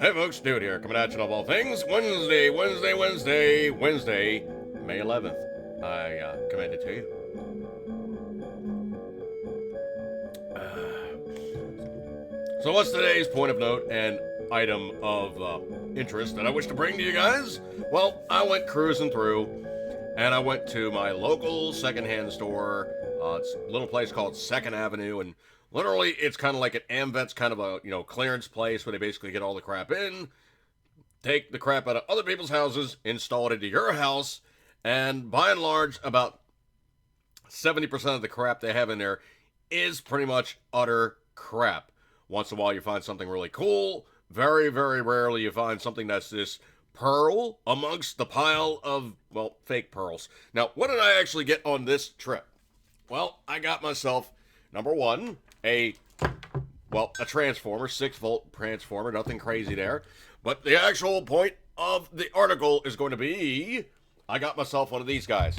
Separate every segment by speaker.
Speaker 1: Hey folks, Dude here, coming at you of all things. Wednesday, May 11th. I commend it to you. So what's today's point of note and item of interest that I wish to bring to you guys? Well, I went cruising through, and I went to my local secondhand store. It's a little place called Second Avenue, and literally it's kind of like an Amvet's kind of a clearance place where they basically get all the crap in, take the crap out of other people's houses, install it into your house, and by and large, about 70% of the crap they have in there is pretty much utter crap. Once in a while, you find something really cool. Very, very rarely, you find something that's this pearl amongst the pile of, well, fake pearls. Now, what did I actually get on this trip? Well, I got myself, number one, a transformer, 6-volt transformer, nothing crazy there. But the actual point of the article is going to be I got myself one of these guys.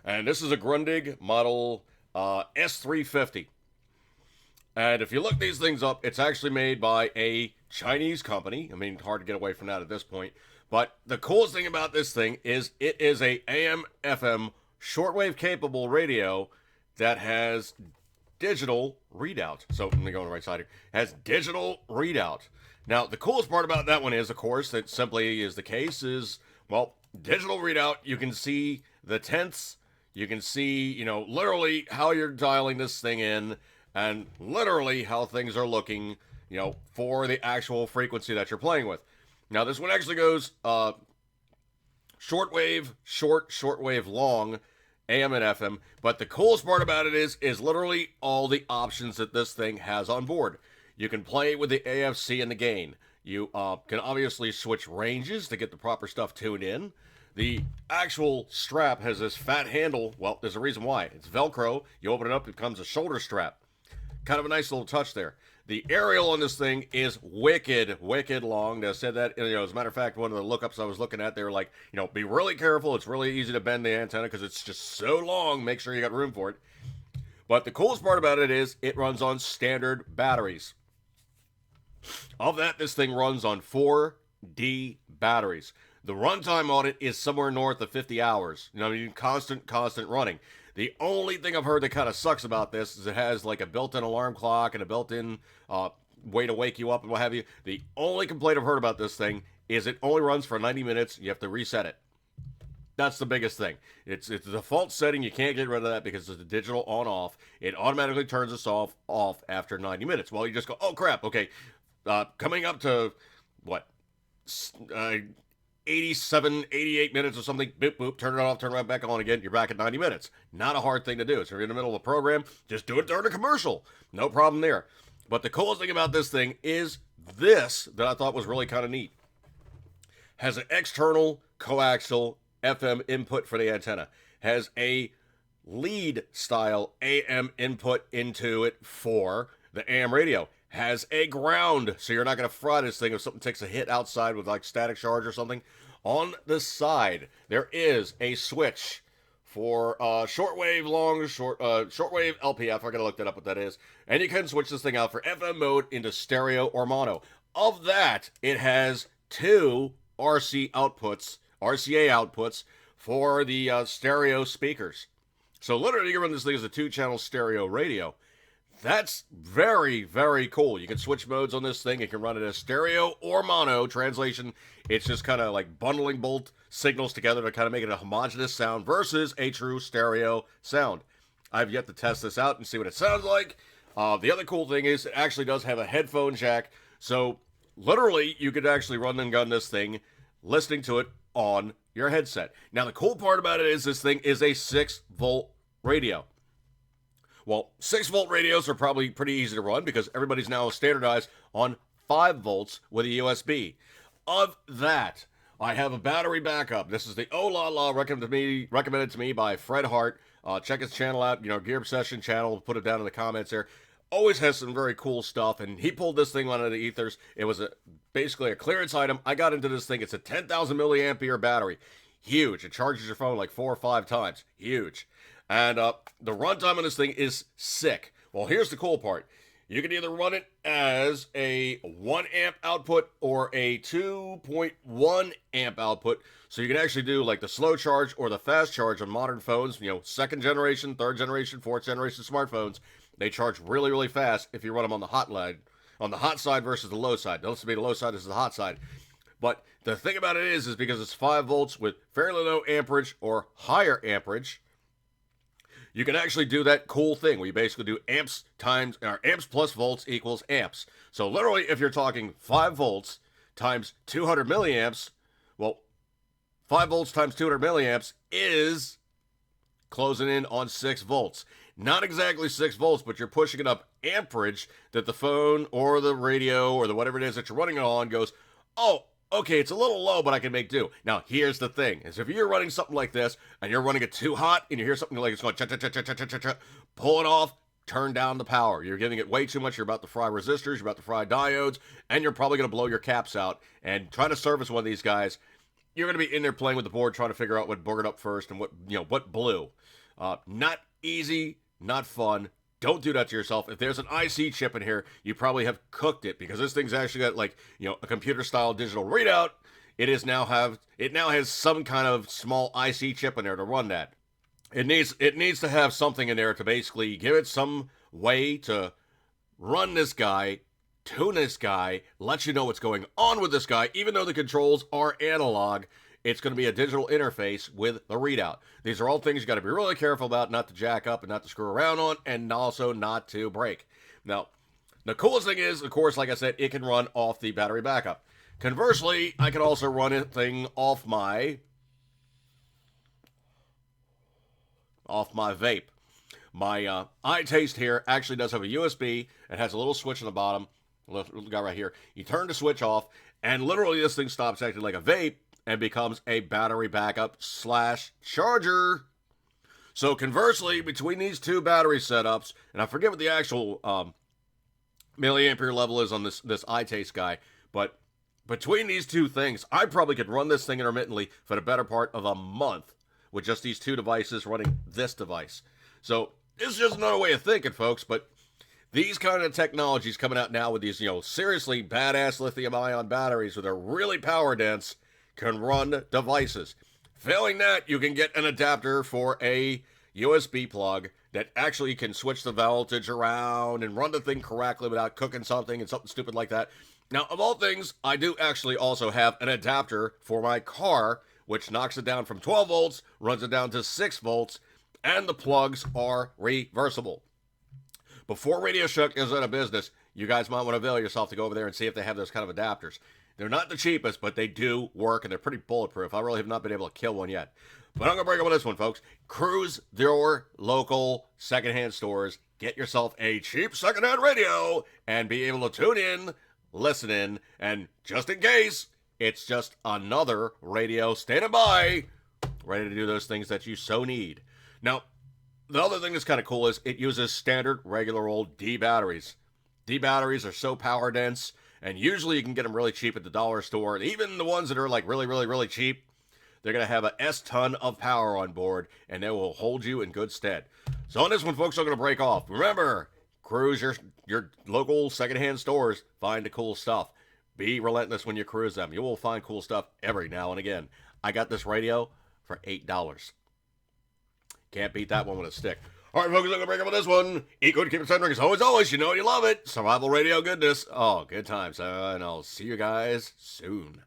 Speaker 1: And this is a Grundig model S350. And if you look these things up, it's actually made by a Chinese company. I mean, hard to get away from that at this point. But the coolest thing about this thing is it is a AM FM shortwave capable radio that has digital readout. So let me go on the right side here. Has digital readout. Now, the coolest part about that one is, of course, that simply is the case is, well, digital readout, you can see the tenths, you can see, literally how you're dialing this thing in, and literally how things are looking, for the actual frequency that you're playing with. Now, this one actually goes shortwave, shortwave long, AM and FM. But the coolest part about it is literally all the options that this thing has on board. You can play with the AFC and the gain. You can obviously switch ranges to get the proper stuff tuned in. The actual strap has this fat handle. Well, there's a reason why. It's Velcro. You open it up, it becomes a shoulder strap. Kind of a nice little touch there. The aerial on this thing is wicked long. They said that, as a matter of fact, one of the lookups I was looking at, they were like, be really careful. It's really easy to bend the antenna because it's just so long. Make sure you got room for it. But the coolest part about it is it runs on standard batteries. Of that, this thing runs on 4D batteries. The runtime on it is somewhere north of 50 hours. Constant running. The only thing I've heard that kind of sucks about this is it has like a built-in alarm clock and a built-in way to wake you up and what have you. The only complaint I've heard about this thing is it only runs for 90 minutes. You have to reset it. That's the biggest thing. It's the default setting. You can't get rid of that because it's a digital on-off. It automatically turns us off after 90 minutes. Well, you just go, oh, crap. Okay, coming up to, what, 87, 88 minutes or something, boop, boop, turn it off, turn it right back on again, you're back at 90 minutes. Not a hard thing to do. So if you're in the middle of a program, just do it during a commercial. No problem there. But the coolest thing about this thing is this that I thought was really kind of neat. Has an external coaxial FM input for the antenna. Has a lead style AM input into it for the AM radio. Has a ground, so you're not going to fry this thing if something takes a hit outside with like static charge or something. On the side, there is a switch for shortwave shortwave LPF. I gotta look that up what that is. And you can switch this thing out for FM mode into stereo or mono. Of that, it has two RCA outputs for the stereo speakers. So literally, you can run this thing as a 2-channel stereo radio. That's very, very cool. You can switch modes on this thing. You can run it as stereo or mono. Translation, it's just kind of like bundling both signals together to kind of make it a homogeneous sound versus a true stereo sound. I've yet to test this out and see what it sounds like. The other cool thing is it actually does have a headphone jack. So literally, you could actually run and gun this thing listening to it on your headset. Now, the cool part about it is this thing is a 6-volt radio. Well, 6-volt radios are probably pretty easy to run because everybody's now standardized on 5 volts with a USB. Of that, I have a battery backup. This is the Oh La La recommended to me by Fred Hart. Check his channel out, Gear Obsession channel. Put it down in the comments there. Always has some very cool stuff, and he pulled this thing out of the ethers. It was basically a clearance item. I got into this thing. It's a 10,000 milliampere battery. Huge. It charges your phone like 4 or 5 times. Huge. And the runtime on this thing is sick. Well, here's the cool part. You can either run it as a 1 amp output or a 2.1 amp output. So you can actually do like the slow charge or the fast charge on modern phones, second generation, third generation, fourth generation smartphones. They charge really, really fast if you run them on the hot side versus the low side. Don't be the low side, this is the hot side. But the thing about it is because it's 5 volts with fairly low amperage or higher amperage, you can actually do that cool thing where you basically do amps plus volts equals amps. So literally, if you're talking 5 volts times 200 milliamps, well, 5 volts times 200 milliamps is closing in on 6 volts. Not exactly 6 volts, but you're pushing enough amperage that the phone or the radio or the whatever it is that you're running it on goes, oh, okay, it's a little low, but I can make do. Now, here's the thing, is if you're running something like this, and you're running it too hot, and you hear something like it's going cha-cha-cha-cha-cha-cha-cha, pull it off, turn down the power. You're giving it way too much, you're about to fry resistors, you're about to fry diodes, and you're probably going to blow your caps out. And trying to service one of these guys, you're going to be in there playing with the board, trying to figure out what boogered up first and what blew. Not easy, not fun. Don't do that to yourself. If there's an IC chip in here, you probably have cooked it because this thing's actually got a computer-style digital readout. It now has some kind of small IC chip in there to run that. It needs to have something in there to basically give it some way to run this guy, tune this guy, let you know what's going on with this guy, even though the controls are analog. It's going to be a digital interface with the readout. These are all things you got to be really careful about, not to jack up and not to screw around on, and also not to break. Now, the coolest thing is, of course, like I said, it can run off the battery backup. Conversely, I can also run a thing off my vape. My iTaste here actually does have a USB. It has a little switch on the bottom, little guy right here. You turn the switch off, and literally this thing stops acting like a vape and becomes a battery backup / charger. So conversely, between these two battery setups, and I forget what the actual milliampere level is on this iTaste guy, but between these two things, I probably could run this thing intermittently for the better part of a month with just these two devices running this device. So this is just another way of thinking, folks, but these kind of technologies coming out now with these, seriously badass lithium-ion batteries that are really power dense can run devices. Failing that, you can get an adapter for a USB plug that actually can switch the voltage around and run the thing correctly without cooking something and something stupid like that. Now, of all things, I do actually also have an adapter for my car, which knocks it down from 12 volts, runs it down to 6 volts, and the plugs are reversible. Before Radio Shack goes out of business, you guys might want to avail yourself to go over there and see if they have those kind of adapters. They're not the cheapest, but they do work, and they're pretty bulletproof. I really have not been able to kill one yet. But I'm going to break up on this one, folks. Cruise your local secondhand stores. Get yourself a cheap secondhand radio and be able to tune in, listen in, and just in case, it's just another radio standing by, ready to do those things that you so need. Now, the other thing that's kind of cool is it uses standard, regular old D batteries. D batteries are so power dense, and usually you can get them really cheap at the dollar store. And even the ones that are like really, really, really cheap, they're going to have a S-ton of power on board, and they will hold you in good stead. So on this one, folks, I'm going to break off. Remember, cruise your local secondhand stores. Find the cool stuff. Be relentless when you cruise them. You will find cool stuff every now and again. I got this radio for $8. Can't beat that one with a stick. All right, folks, I'm going to break up on this one. Eat good, keep it centric. As always, you know you love it. Survival radio goodness. Oh, good times. And I'll see you guys soon.